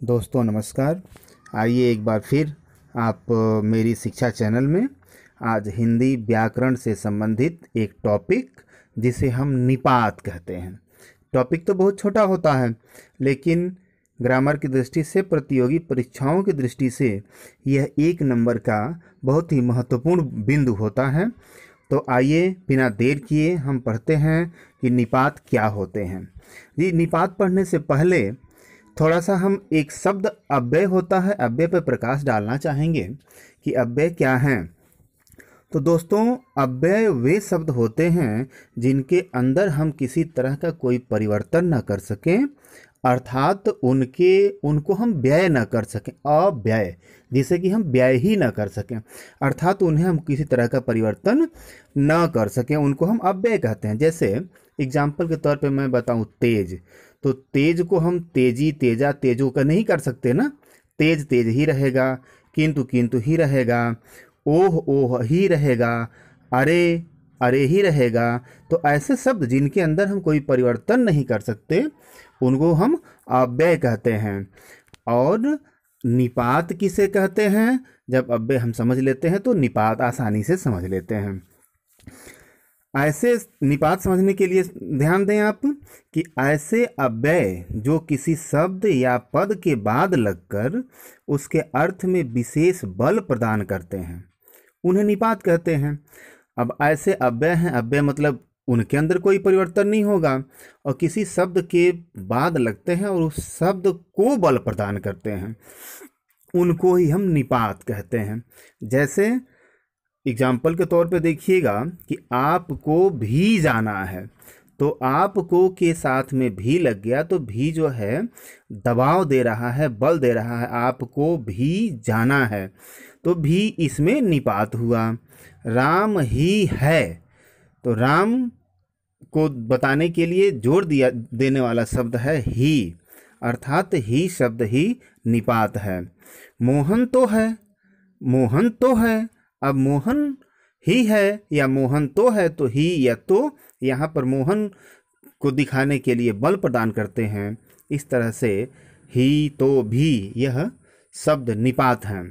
दोस्तों नमस्कार। आइए एक बार फिर आप मेरी शिक्षा चैनल में आज हिंदी व्याकरण से संबंधित एक टॉपिक जिसे हम निपात कहते हैं। टॉपिक तो बहुत छोटा होता है, लेकिन ग्रामर की दृष्टि से, प्रतियोगी परीक्षाओं की दृष्टि से यह 1 नंबर का बहुत ही महत्वपूर्ण बिंदु होता है। तो आइए बिना देर किए हम पढ़ते हैं कि निपात क्या होते हैं। जी, निपात पढ़ने से पहले थोड़ा सा हम एक शब्द अव्यय होता है, अव्यय पर प्रकाश डालना चाहेंगे कि अव्यय क्या हैं। तो दोस्तों, अव्यय वे शब्द होते हैं जिनके अंदर हम किसी तरह का कोई परिवर्तन न कर सकें, अर्थात उनको हम व्यय न कर सकें। अव्यय जिसे कि हम व्यय ही न कर सकें, अर्थात उन्हें हम किसी तरह का परिवर्तन न कर सकें, उनको हम अव्यय कहते हैं। जैसे एग्जाम्पल के तौर पे मैं बताऊं, तेज। तो तेज को हम तेजी, तेजा, तेजो का नहीं कर सकते ना। तेज तेज ही रहेगा, किंतु किंतु ही रहेगा, ओह ओह ही रहेगा, अरे अरे ही रहेगा। तो ऐसे शब्द जिनके अंदर हम कोई परिवर्तन नहीं कर सकते, उनको हम अव्यय कहते हैं। और निपात किसे कहते हैं? जब अव्यय हम समझ लेते हैं तो निपात आसानी से समझ लेते हैं। ऐसे निपात समझने के लिए ध्यान दें आप कि ऐसे अव्यय जो किसी शब्द या पद के बाद लगकर उसके अर्थ में विशेष बल प्रदान करते हैं, उन्हें निपात कहते हैं। अब ऐसे अव्यय हैं, अव्यय मतलब उनके अंदर कोई परिवर्तन नहीं होगा और किसी शब्द के बाद लगते हैं और उस शब्द को बल प्रदान करते हैं, उनको ही हम निपात कहते हैं। जैसे एग्जाम्पल के तौर पे देखिएगा कि आपको भी जाना है, तो आपको के साथ में भी लग गया, तो भी जो है दबाव दे रहा है, बल दे रहा है, आपको भी जाना है, तो भी इसमें निपात हुआ। राम ही है, तो राम को बताने के लिए जोड़ दिया देने वाला शब्द है ही, अर्थात ही शब्द ही निपात है। मोहन तो है, मोहन तो है, अब मोहन ही है या मोहन तो है, तो ही या तो यहाँ पर मोहन को दिखाने के लिए बल प्रदान करते हैं। इस तरह से ही, तो, भी यह शब्द निपात हैं।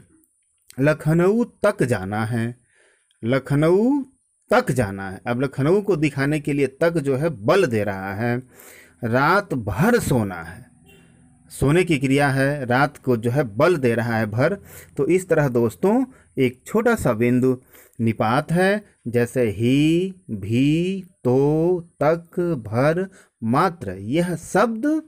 लखनऊ तक जाना है, लखनऊ तक जाना है, अब लखनऊ को दिखाने के लिए तक जो है बल दे रहा है। रात भर सोना है, सोने की क्रिया है, रात को जो है बल दे रहा है भर। तो इस तरह दोस्तों एक छोटा सा बिंदु निपात है, जैसे ही, भी, तो, तक, भर, मात्र। यह शब्द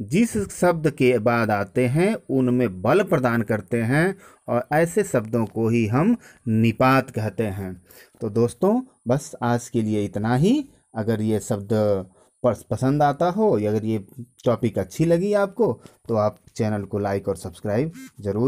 जिस शब्द के बाद आते हैं उनमें बल प्रदान करते हैं और ऐसे शब्दों को ही हम निपात कहते हैं। तो दोस्तों बस आज के लिए इतना ही। अगर ये शब्द पसंद आता हो या अगर ये टॉपिक अच्छी लगी आपको, तो आप चैनल को लाइक और सब्सक्राइब जरूर